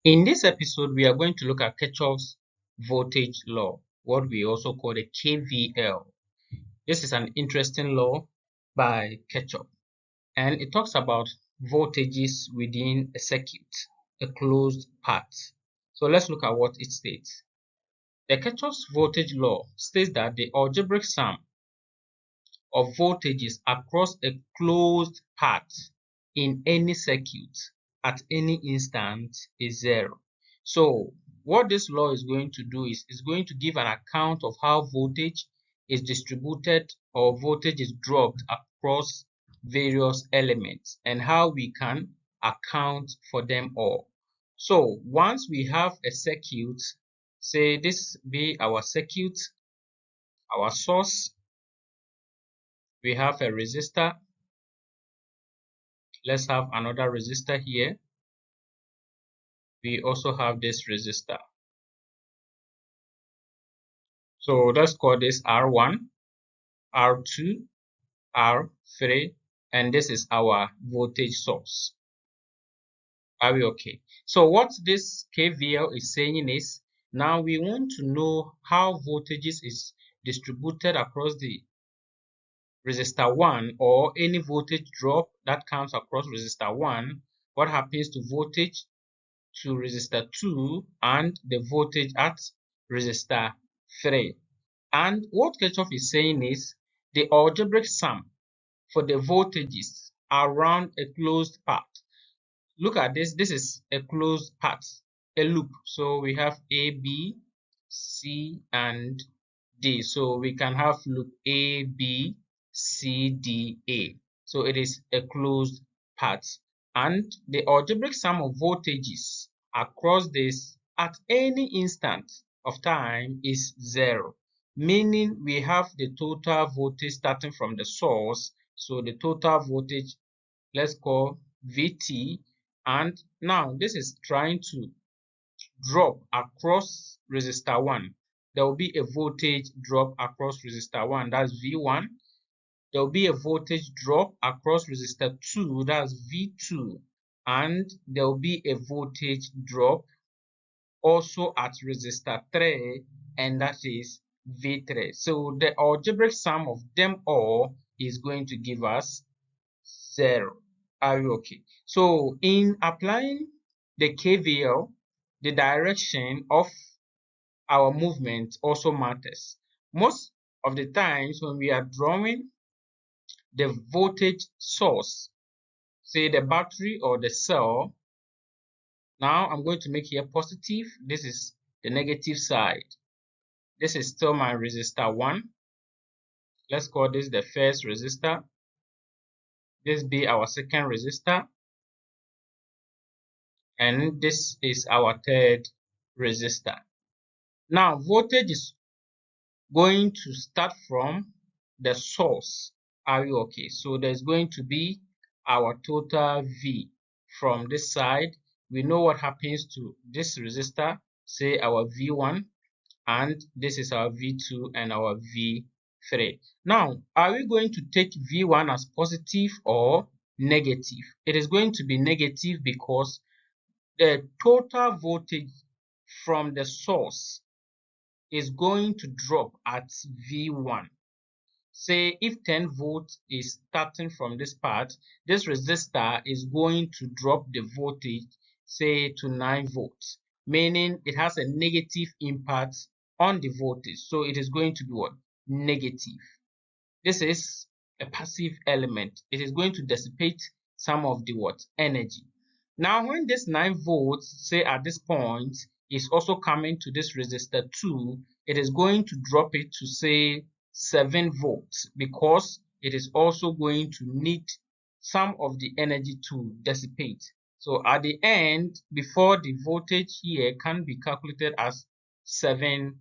In this episode, we are going to look at Kirchhoff's voltage law, what we also call the KVL. This is an interesting law by Kirchhoff, and it talks about voltages within a circuit, a closed path. So let's look at what it states. The Kirchhoff's voltage law states that the algebraic sum of voltages across a closed path in any circuit at any instant is zero. So what this law is going to do is it's going to give an account of how voltage is distributed or voltage is dropped across various elements and how we can account for them all. So once we have a circuit, say this be our circuit, our source, we have a resistor. Let's have another resistor here. We also have this resistor. So let's call this R1, R2, R3, and this is our voltage source. Are we okay? So what this KVL is saying is, now we want to know how voltages is distributed across the resistor 1 or any voltage drop that comes across resistor 1. What happens to voltage to resistor 2 and the voltage at resistor 3. And what Kirchhoff is saying is the algebraic sum for the voltages around a closed path. Look at this. This is a closed path, a loop. So we have A, B, C, and D. So we can have loop A, B, C, D, A. So it is a closed path. And the algebraic sum of voltages across this at any instant of time is zero, meaning we have the total voltage starting from the source. So the total voltage, let's call VT, and now this is trying to drop across resistor 1. There will be a voltage drop across resistor 1, that's V1. There will be a voltage drop across resistor 2, that's V2, and there will be a voltage drop also at resistor 3, and that is V3. So the algebraic sum of them all is going to give us 0. Are you okay? So in applying the KVL, the direction of our movement also matters. Most of the times when we are drawing the voltage source, say the battery or the cell, now I'm going to make here positive. This is the negative side. This is still my resistor 1. Let's call this the first resistor. This be our second resistor. And this is our third resistor. Now voltage is going to start from the source. Are you okay? So there's going to be our total V from this side. We know what happens to this resistor, say our V1, and this is our V2 and our V3. Now, are we going to take V1 as positive or negative? It is going to be negative because the total voltage from the source is going to drop at V1. Say if 10 volts is starting from this part, this resistor is going to drop the voltage, say to 9 volts, meaning it has a negative impact on the voltage. So it is going to be what? Negative. This is a passive element. It is going to dissipate some of the what? Energy. Now, when this 9 volts, say at this point, is also coming to this resistor 2, it is going to drop it to say 7 volts because it is also going to need some of the energy to dissipate. So at the end, before the voltage here can be calculated as 7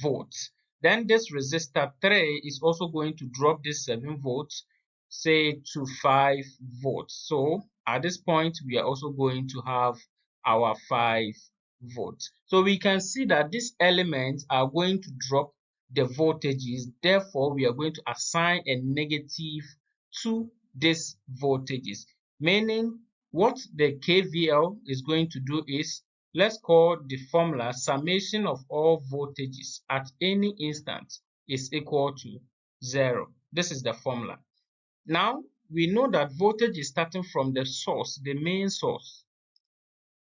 volts. Then this resistor 3 is also going to drop this 7 volts, say to 5 volts. So at this point, we are also going to have our 5 volts. So we can see that these elements are going to drop the voltages. Therefore, we are going to assign a negative to these voltages, meaning what the KVL is going to do is let's call the formula summation of all voltages at any instant is equal to 0. This is the formula. Now, we know that voltage is starting from the source, the main source,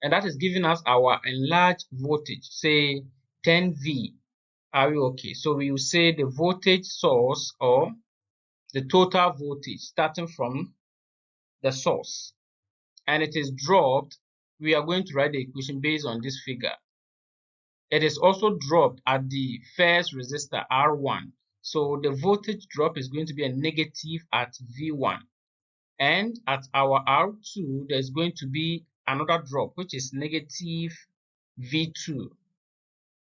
and that is giving us our enlarged voltage, say 10V. Are we okay? So we will say the voltage source, or the total voltage starting from the source, and it is dropped. We are going to write the equation based on this figure. It is also dropped at the first resistor R1. So the voltage drop is going to be a negative at V1. And at our R2, there's going to be another drop, which is negative V2.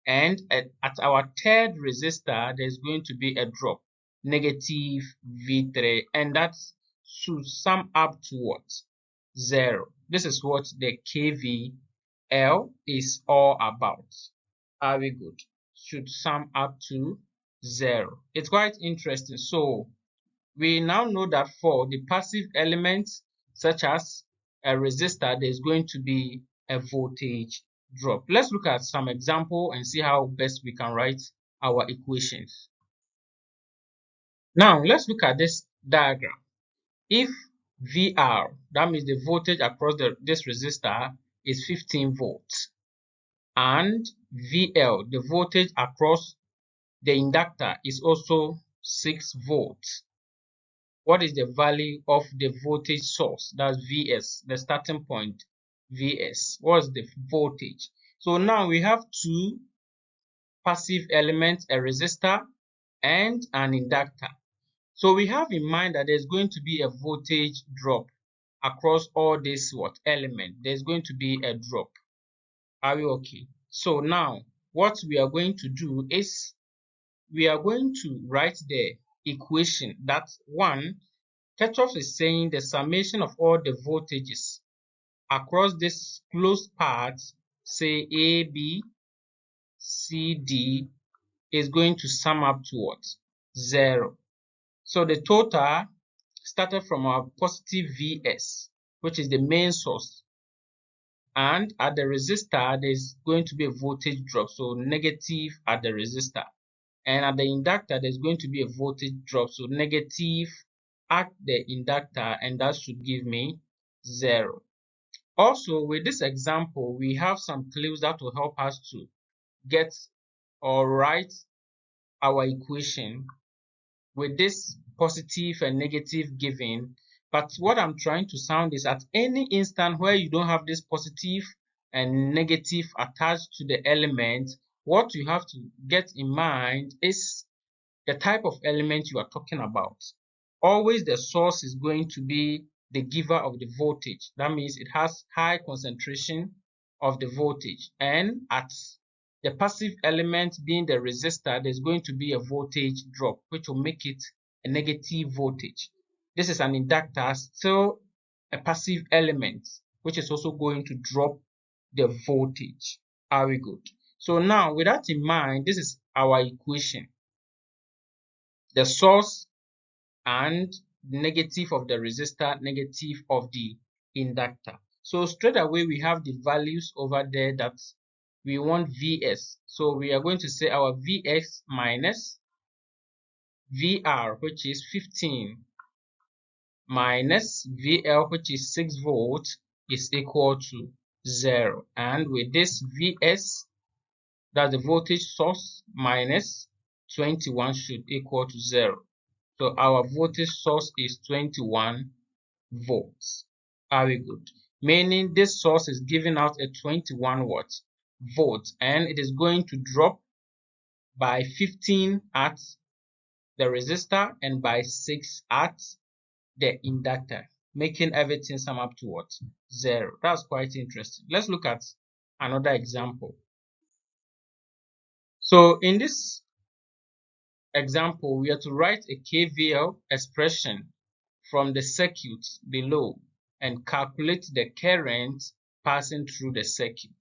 And at our third resistor, there's going to be a drop, negative V3. And that should sum up to what? 0. This is what the KVL is all about. Are we good? Should sum up to 0. It's quite interesting. So we now know that for the passive elements such as a resistor, there's going to be a voltage drop. Let's look at some example and see how best we can write our equations. Now let's look at this diagram. If VR, that means the voltage across this resistor, is 15 volts, and VL, the voltage across the inductor, is also 6 volts. What is the value of the voltage source? That's Vs, the starting point, Vs. What's the voltage? So now we have two passive elements, a resistor and an inductor. So we have in mind that there's going to be a voltage drop across all these element. There's going to be a drop. Are we okay? So now what we are going to do is we are going to write the equation that one, Kirchhoff is saying the summation of all the voltages across this closed part, say A, B, C, D, is going to sum up to what? 0. So the total started from our positive Vs, which is the main source. And at the resistor, there's going to be a voltage drop, so negative at the resistor. And at the inductor, there's going to be a voltage drop, so negative at the inductor, and that should give me 0. Also, with this example, we have some clues that will help us to get or write our equation with this positive and negative given. But what I'm trying to sound is at any instant where you don't have this positive and negative attached to the element, what you have to get in mind is the type of element you are talking about. Always the source is going to be the giver of the voltage. That means it has high concentration of the voltage. And at the passive element being the resistor, there's going to be a voltage drop, which will make it a negative voltage. This is an inductor, still a passive element, which is also going to drop the voltage. Are we good? So now, with that in mind, this is our equation. The source and negative of the resistor, negative of the inductor. So straight away we have the values over there that we want Vs. So we are going to say our Vx minus VR, which is 15, minus VL, which is 6 volts, is equal to 0. And with this Vs, that's the voltage source, minus 21 should equal to 0. So our voltage source is 21 volts. Are we good? Meaning this source is giving out a 21 volts, and it is going to drop by 15 at the resistor and by 6 at the inductor, making everything sum up to what? 0. That's quite interesting. Let's look at another example. So in this example, we are to write a KVL expression from the circuit below and calculate the current passing through the circuit.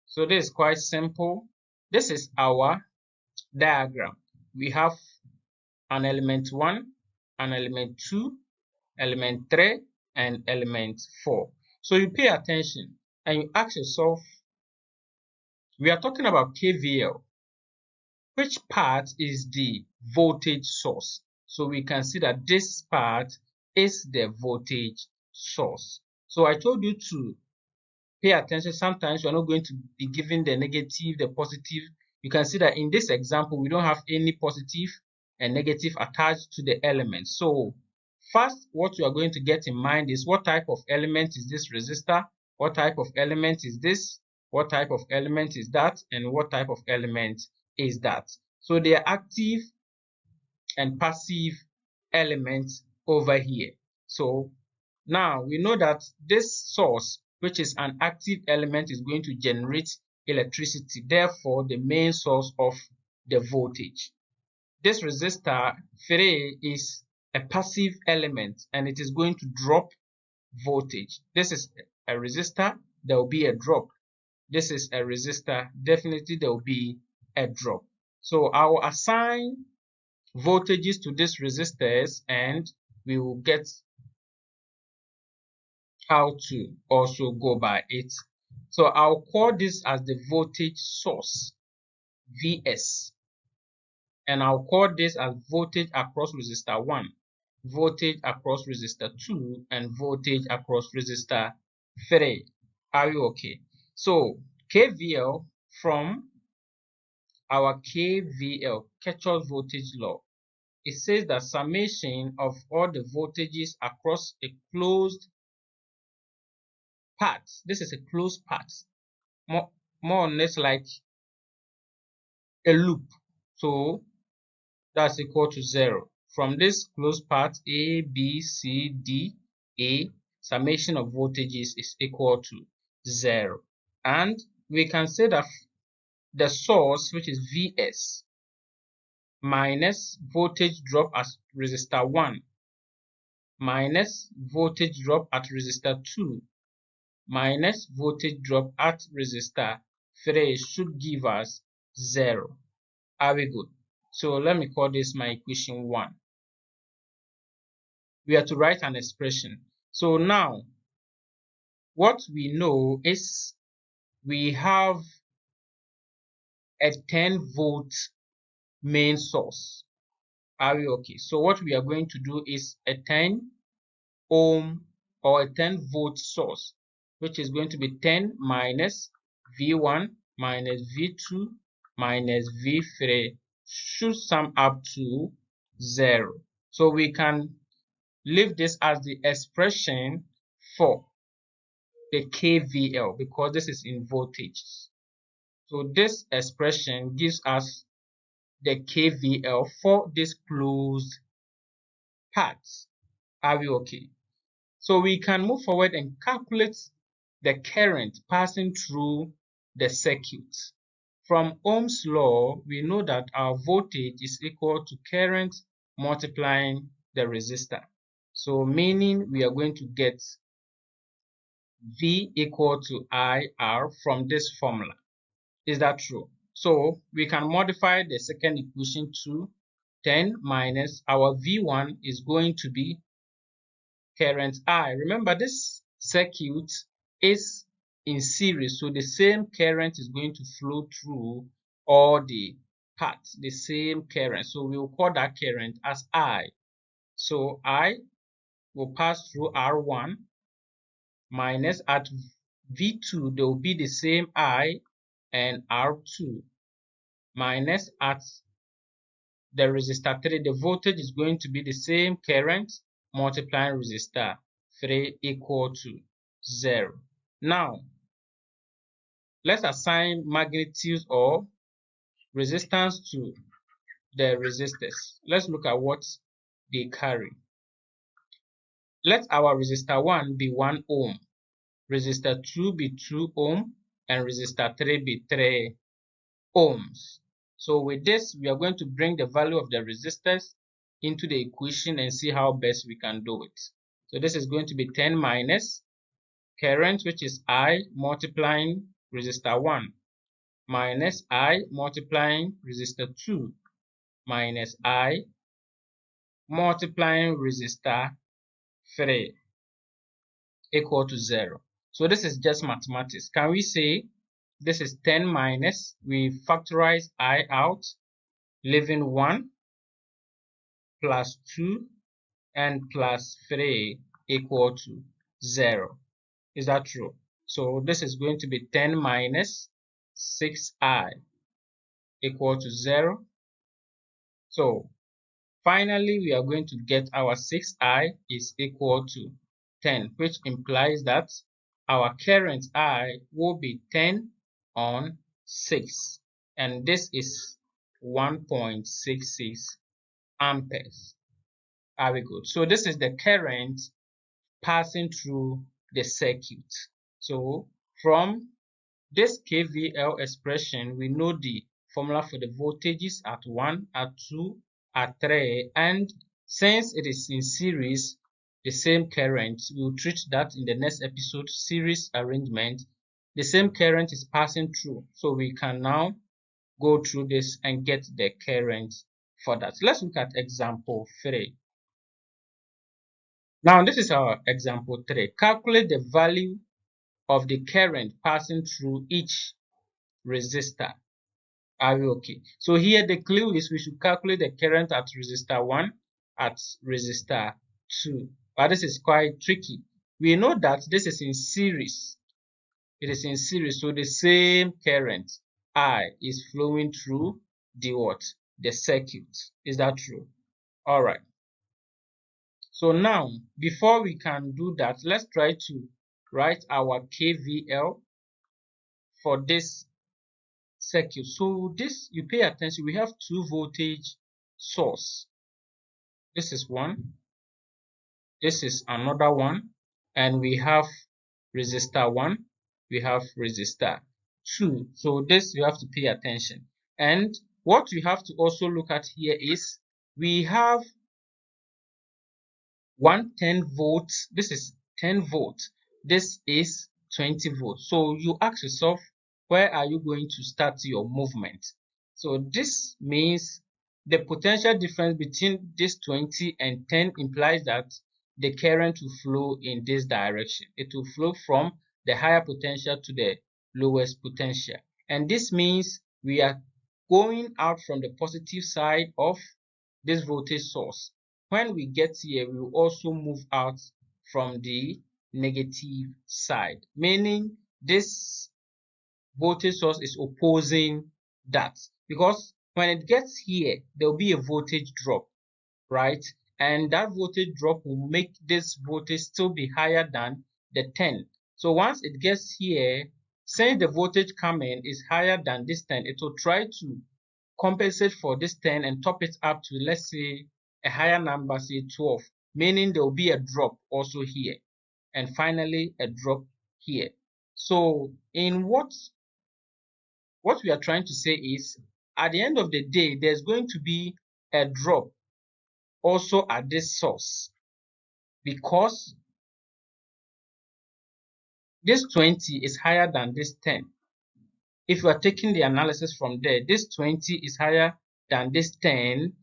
So this is quite simple. This is our diagram. We have an element 1, an element 2, element 3, and element 4. So you pay attention and you ask yourself We are talking about KVL. Which part is the voltage source? So we can see that this part is the voltage source. So I told you to pay attention. Sometimes you're not going to be given the negative, the positive. You can see that in this example, we don't have any positive and negative attached to the element. So first, what you are going to get in mind is what type of element is this resistor? What type of element is this? What type of element is that? And what type of element is that? So they are active and passive elements over here. So now we know that this source, which is an active element, is going to generate electricity, therefore the main source of the voltage. This resistor 3 is a passive element and it is going to drop voltage. This is a resistor, there will be a drop. This is a resistor, definitely there will be a drop. So I will assign voltages to these resistors and we will get how to also go by it. So I'll call this as the voltage source, Vs, and I'll call this as voltage across resistor 1, voltage across resistor 2, and voltage across resistor 3. Are you okay? So KVL, from our KVL, Kirchhoff voltage law, it says that summation of all the voltages across a closed path, this is a closed path, more or less like a loop, so that's equal to 0. From this closed path A, B, C, D, A, summation of voltages is equal to 0. And we can say that the source, which is Vs, minus voltage drop at resistor 1, minus voltage drop at resistor 2, minus voltage drop at resistor 3 should give us 0. Are we good? So let me call this my equation 1. We are to write an expression. So now, what we know is we have a 10 volt main source. Are we okay? So what we are going to do is a 10 ohm or a 10 volt source, which is going to be 10 minus V1 minus V2 minus V3 should sum up to 0. So we can leave this as the expression for the KVL because this is in voltage. So this expression gives us the KVL for this closed path. Are we okay? So we can move forward and calculate the current passing through the circuit. From Ohm's law, we know that our voltage is equal to current multiplying the resistor. So meaning we are going to get V equal to IR from this formula. Is that true? So we can modify the second equation to 10 minus our V1 is going to be current I. Remember, this circuit is in series, so the same current is going to flow through all the paths, the same current. So we will call that current as I. So I will pass through R1 minus at V2, there will be the same I and R2 minus at the resistor 3, the voltage is going to be the same current multiplying resistor 3 equal to 0. Now, let's assign magnitudes or resistance to the resistors. Let's look at what they carry. Let our resistor 1 be 1 ohm, resistor 2 be 2 ohm, and resistor 3 be 3 ohms. So with this, we are going to bring the value of the resistors into the equation and see how best we can do it. So this is going to be 10 minus current, which is I multiplying resistor 1, minus I multiplying resistor 2, minus I multiplying resistor 3 equal to 0. So this is just mathematics. Can we say This is 10 minus, we factorize I out, leaving 1 plus 2 and plus 3 equal to 0. Is that true? So this is going to be 10 minus 6i equal to 0. So finally, we are going to get our 6i is equal to 10, which implies that our current I will be 10 on 6, and this is 1.66 amperes. Are we good? So this is the current passing through the circuit. So from this KVL expression, we know the formula for the voltages at 1, at 2, at 3, and since it is in series, the same current, we'll treat that in the next episode, series arrangement. The same current is passing through, so we can now go through this and get the current for that. Let's look at example 3. Now, this is our example 3. Calculate the value of the current passing through each resistor. Are we okay? So here the clue is we should calculate the current at resistor 1, at resistor 2. But this is quite tricky. We know that this is in series. It is in series, so the same current I is flowing through the what? The circuit. Is that true? All right. So now, before we can do that, let's try to write our KVL for this circuit. So this, you pay attention, we have two voltage source. This is one, this is another one, and we have resistor 1, we have resistor 2. So this you have to pay attention. And what we have to also look at here is we have 110 volts. This is 10 volts. This is 20 volts. So you ask yourself, where are you going to start your movement? So this means the potential difference between this 20 and 10 implies that the current will flow in this direction. It will flow from the higher potential to the lowest potential. And this means we are going out from the positive side of this voltage source. When we get here, we will also move out from the negative side, meaning this voltage source is opposing that, because when it gets here, there will be a voltage drop, right? And that voltage drop will make this voltage still be higher than the 10. So once it gets here, since the voltage coming is higher than this 10, it will try to compensate for this 10 and top it up to, let's say, a higher number, say 12, meaning there will be a drop also here, and finally a drop here. So in what we are trying to say is, at the end of the day, there's going to be a drop also at this source, because this 20 is higher than this 10. If you are taking the analysis from there, this 20 is higher than this 10,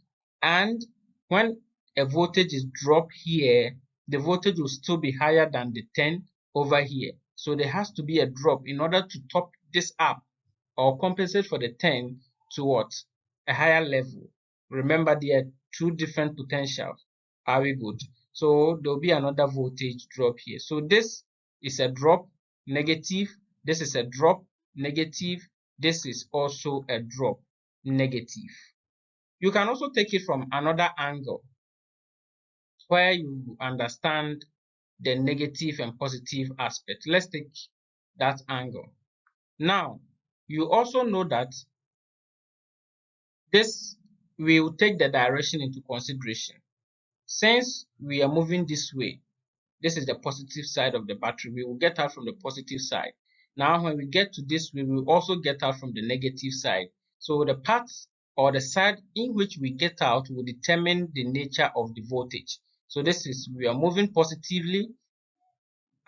and when a voltage is dropped here, the voltage will still be higher than the 10 over here. So there has to be a drop in order to top this up or compensate for the 10 to what? A higher level. Remember, there are two different potentials. Are we good? So there will be another voltage drop here. So this is a drop, negative. This is a drop, negative. This is also a drop, negative. You can also take it from another angle where you understand the negative and positive aspect. Let's take that angle. Now, you also know that this will take the direction into consideration. Since we are moving this way, this is the positive side of the battery, we will get out from the positive side. Now, when we get to this, we will also get out from the negative side. So the path or the side in which we get out will determine the nature of the voltage. So this is, we are moving positively,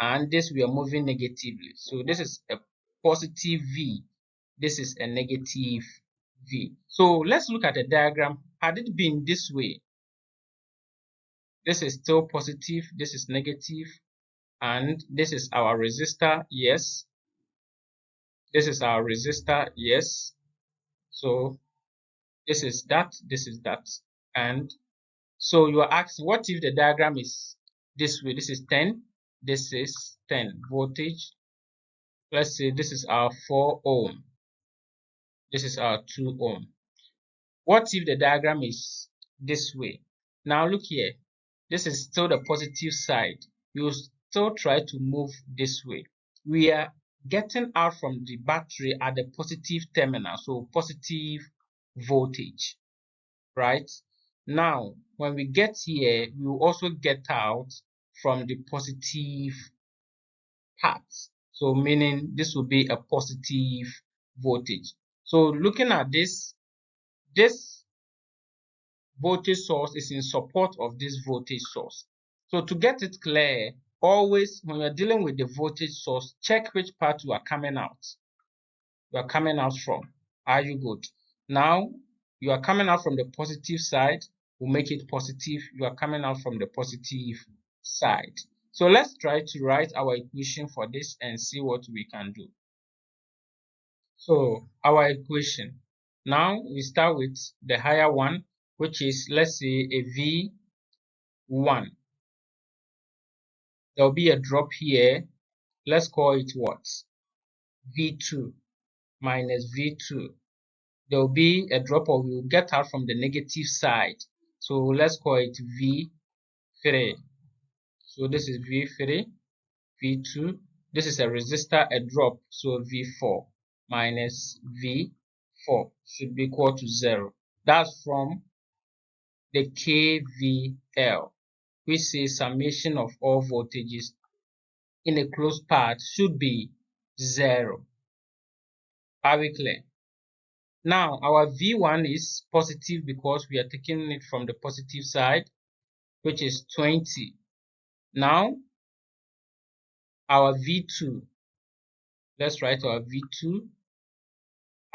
and this we are moving negatively. So this is a positive V. This is a negative V. So let's look at the diagram. Had it been this way, this is still positive, this is negative, and this is our resistor, yes. This is our resistor, yes. So this is that, and so you are asking, what if the diagram is this way? This is 10, this is 10 voltage. Let's say this is our 4 ohm, this is our 2 ohm. What if the diagram is this way? Now look here, this is still the positive side. You still try to move this way. We are getting out from the battery at the positive terminal, so positive voltage, right? Now, when we get here, we will also get out from the positive part. So meaning this will be a positive voltage. So looking at this voltage source is in support of this voltage source. So to get it clear, always when you're dealing with the voltage source, check which part you are coming out. You are coming out from. Are you good? Now you are coming out from the positive side, we'll make it positive. You are coming out from the positive side. So let's try to write our equation for this and see what we can do. So our equation. Now we start with the higher one, which is, let's say, a V1. There will be a drop here. Let's call it what? V2 minus V2. There will be a drop, or we will get out from the negative side. So let's call it V3. So this is V3, V2. This is a resistor, a drop. So V4 minus V4 should be equal to 0. That's from the KVL. We say summation of all voltages in a closed path should be 0. Are we clear? Now our V1 is positive because we are taking it from the positive side, which is 20. Now our V2, let's write our V2.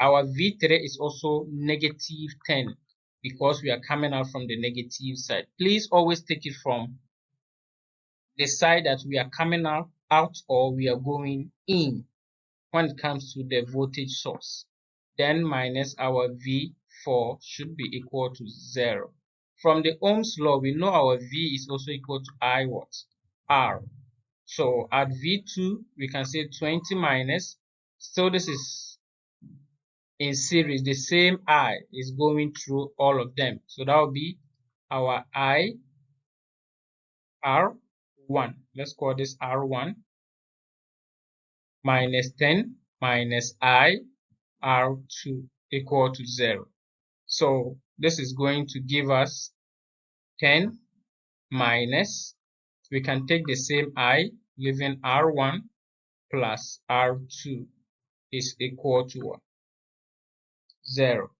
Our V3 is also negative 10 because we are coming out from the negative side. Please always take it from the side that we are coming out or we are going in when it comes to the voltage source. Then minus our V4 should be equal to 0. From the Ohm's law, we know our V is also equal to I what? R. So at V2, we can say 20 minus, so this is in series, the same I is going through all of them. So that will be our I R1. Let's call this R1 minus 10 minus I R2 equal to 0. So this is going to give us 10 minus, we can take the same I, leaving R1 plus R2 is equal to what? 0.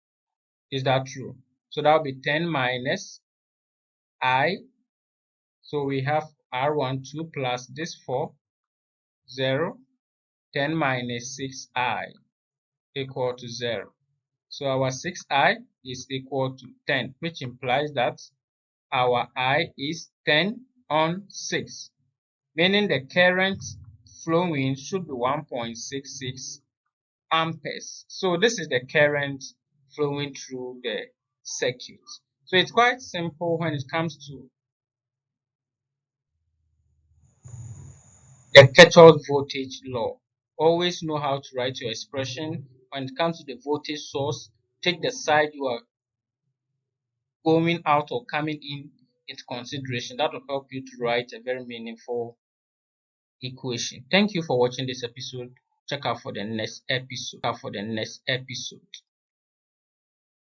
Is that true? So that will be 10 minus I. So we have R1 2 plus this 4, 0. 10 minus 6I equal to 0. So our 6I is equal to 10, which implies that our I is 10 on 6, meaning the current flowing should be 1.66 amperes. So this is the current flowing through the circuit. So it's quite simple when it comes to the Kirchhoff voltage law. Always know how to write your expression. When it comes to the voltage source, take the side you are going out or coming in into consideration. That will help you to write a very meaningful equation. Thank you for watching this episode. Check out for the next episode.